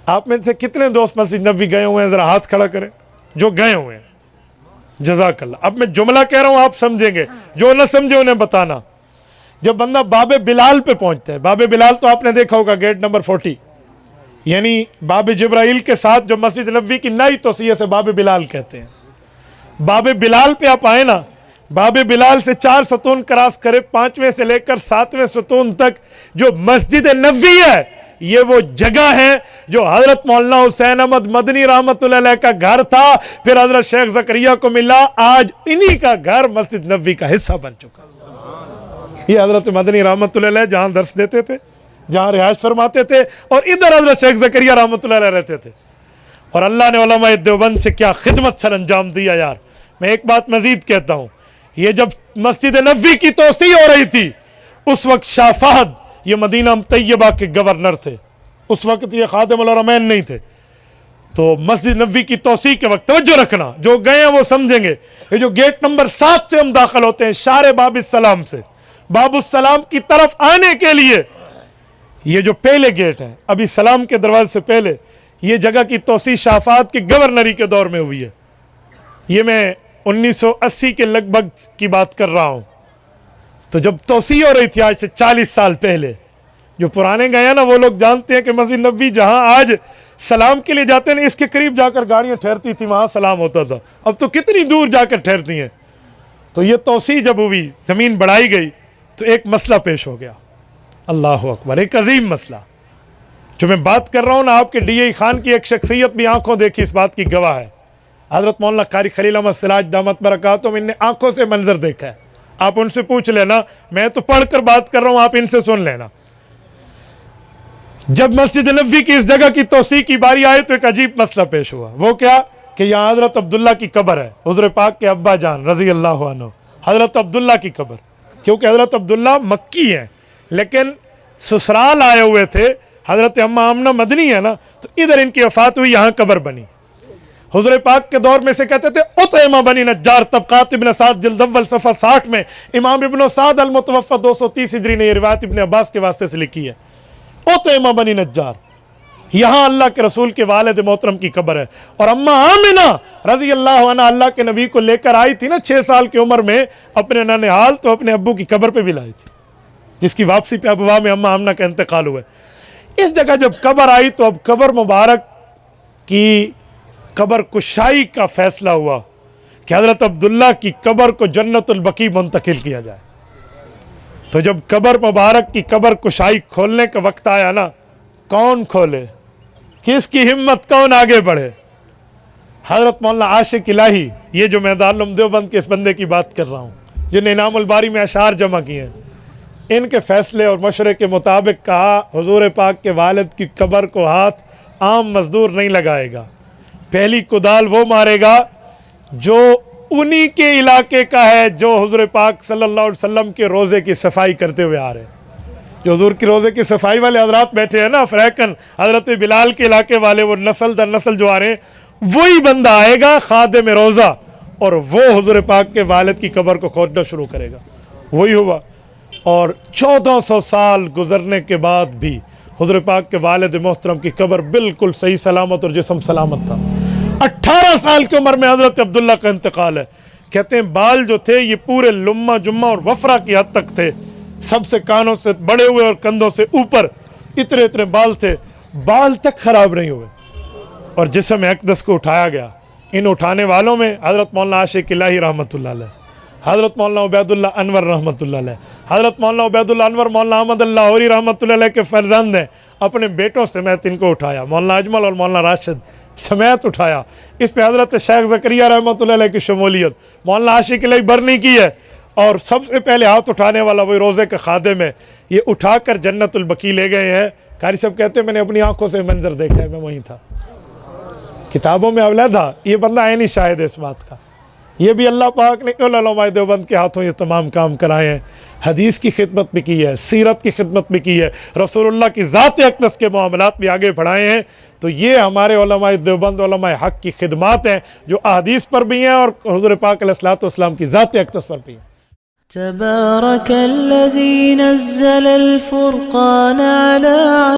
आप में से कितने दोस्त मस्जिद नबवी गए हुए हैं, ज़रा हाथ खड़ा करें जो गए हुए हैं। जज़ाकल्लाह। अब मैं जुमला कह रहा हूँ, आप समझेंगे, जो न समझे उन्हें बताना। जब बंदा बाबे बिलाल पे पहुंचता है, बाबे बिलाल तो आपने देखा होगा गेट नंबर 40, यानी बाबे जिब्राइल के साथ जो मस्जिद नबवी की नई तौसीया से बाबे बिलाल कहते हैं। बाबे बिलाल पे आप आए ना, बाबे बिलाल से 4 सतून क्रॉस करे, 5वें से लेकर 7वें सतून तक जो मस्जिद नबवी है, ये वो जगह है जो हजरत मौलाना हुसैन अहमद मदनी रहमतुल्लाह अलैह का घर था, फिर हजरत शेख ज़करिया को मिला, आज इन्हीं का घर मस्जिद नबवी का हिस्सा बन चुका। ये हजरत मदनी रहमतुल्लाह अलैह जहां दर्स देते थे, जहां रिहायश फरमाते थे, और इधर हजरत शेख ज़करिया रहमतुल्लाह अलैह रहते थे। और अल्लाह ने उलमाए देवबंद से क्या खिदमत सर अंजाम दिया यार। मैं एक बात मजीद कहता हूं, ये जब मस्जिद नबवी की तोसी हो रही थी, उस वक्त शाह फहद ये मदीना तैयबा के गवर्नर थे, उस वक्त ये खादिम उल हरमैन नहीं थे। तो मस्जिद नबवी की तोसी के वक्त तवज्जो रखना, जो गए हैं वो समझेंगे। ये जो गेट नंबर 7 से हम दाखिल होते हैं, शारे बाबुस्सलाम से, बाबुस्सलाम की तरफ आने के लिए ये जो पहले गेट है, अभी सलाम के दरवाजे से पहले, ये जगह की तोसी शाह फहद के गवर्नरी के दौर में हुई है। ये मैं 1980 के लगभग की बात कर रहा हूं। तो जब तोसी हो रही थी आज से 40 साल पहले, जो पुराने गए हैं ना वो लोग जानते हैं कि मस्जिद नबवी जहां आज सलाम के लिए जाते हैं ना, इसके करीब जाकर गाड़ियां ठहरती थी, वहां सलाम होता था। अब तो कितनी दूर जाकर ठहरती हैं। तो ये तोसी जब हुई, जमीन बढ़ाई गई, तो एक मसला पेश हो गया। अल्लाह अकबर, एक अजीम मसला जो मैं बात कर रहा हूं ना, आपके DI खान की एक शख्सियत भी आंखों देखी इस बात की गवाह है। हजरत मौलाना कारी खलील अहमद सिराज दामत बरकातुहू, इनने आंखों से मंजर देखा है। आप उनसे पूछ लेना, मैं तो पढ़कर बात कर रहा हूं, आप इनसे सुन लेना। जब मस्जिद नबवी की इस जगह की तोसी की बारी आई तो एक अजीब मसला पेश हुआ। वो क्या कि यहाँ हजरत अब्दुल्ला की कब्र है, हुज़ूर पाक के अब्बा जान रजी अल्लाह अन्हु, हजरत अब्दुल्ला की कब्र। क्योंकि हजरत अब्दुल्ला मक्की हैं, लेकिन ससुराल आए हुए थे, हजरत अम्मा आमना मदनी है ना, तो इधर इनकी वफात हुई, यहाँ कब्र बनी। हुज़ूर पाक के दौर में से कहते थे उतैमा बनी नज्जार, तबक़ात इब्न साद जिल्द अव्वल सफ़ा 60 में इमाम इब्न साद अल मुतवफ़्फ़ा 230 हिजरी ने ये रिवायत इब्न अब्बास के वास्ते से लिखी है। उतैमा बनी नज्जार, यहाँ अल्लाह के रसूल के वालिद मोहतरम की कब्र है। और अम्मा आमिना रजी अल्लाह अन्हा अल्लाह के नबी को लेकर आई थी ना 6 साल की उम्र में अपने ननिहाल, तो अपने अब्बू की कब्र पे भी लाई थी, जिसकी वापसी पे अबवा में अम्मा आमना का इंतकाल हुआ। इस जगह जब कब्र आई तो अब कब्र मुबारक की कब्र कुशाई का फैसला हुआ कि हजरत अब्दुल्ला की कब्र को जन्नतुल बकी मुंतकिल किया जाए। तो जब कब्र मुबारक की कब्र कुशाई खोलने का वक्त आया ना, कौन खोले, किसकी हिम्मत, कौन आगे बढ़े? हजरत मौलाना आशिक इलाही, ये जो मैं दारुल देवबंद के इस बंदे की बात कर रहा हूँ, जिन्हें इनामुल बारी में अशार जमा किए हैं, इनके फैसले और मशवरे के मुताबिक कहा हुजूर पाक के वालिद की कब्र को हाथ आम मजदूर नहीं लगाएगा, पहली कुदाल वो मारेगा जो उन्हीं के इलाके का है, जो हुजूर पाक सल्लल्लाहु अलैहि वसल्लम के रोज़े की सफाई करते हुए आ रहे हैं। जो हुजूर की रोज़े की सफाई वाले हजरात बैठे हैं ना, अफ्रीकन हजरत बिलाल के इलाके वाले, वो नस्ल दर नस्ल जो आ रहे हैं, वही बंदा आएगा खादिम रोज़ा, और वो हुजूर पाक के वालिद की कब्र को खोदना शुरू करेगा। वही हुआ। और 1400 साल गुजरने के बाद भी हुजूर पाक के वालिद मोहतरम की कब्र बिल्कुल सही सलामत और जिस्म सलामत था। 18 साल की उम्र में हजरत अब्दुल्ला का इंतकाल है। कहते हैं बाल जो थे ये पूरे लुम्मा जुम्मा और वफरा की हद तक थे, सबसे कानों से बड़े हुए और कंधों से ऊपर इतने इतने बाल थे, बाल तक खराब नहीं हुए। और जिस्म अक़दस को उठाया गया। इन उठाने वालों में हजरत मौलाना आशिक इलाही रहमतुल्लाह अलैह, हजरत मौलाना उबैदुल्लाह अनवर रहमतुल्लाह अलैह, हजरत मौलाना उबैदुल्लाह अनवर मौलाना अहमद लाहौरी रहमतुल्लाह अलैह के फर्जंद हैं, अपने बेटों समेत इनको उठाया, मौलाना अजमल और मौलाना राशिद समेत उठाया। इस पे हजरत शेख ज़करिया रहमतुल्लाह अलैह की शमूलियत, मौलाना आशिक इलाही बरनी की है। और सबसे पहले हाथ उठाने वाला वही रोज़े का खादिम है। ये उठाकर जन्नतुल बकी ले गए हैं। कारी साहब कहते हैं मैंने अपनी आंखों से मंजर देखा है, मैं वहीं था, किताबों में अवला था। ये बंदा है नहीं शायद इस बात का। ये भी अल्लाह पाक ने उलमाए देवबंद के हाथों ये तमाम काम कराए हैं। हदीस की खिदमत भी की है, सीरत की खिदमत भी की है, रसूलुल्लाह की ज़ात अक़दस के मामलात भी आगे बढ़ाए हैं। तो ये हमारे उलमाए देवबंद उलमाए हक़ की खिदमत हैं, जो अहदीस पर भी हैं और हुज़ूर पाक अलैहिस्सलातु वस्सलाम की ज़ात अक़दस पर भी हैं। तबारकल्लज़ी नज़्ज़लल फ़ुरक़ान अला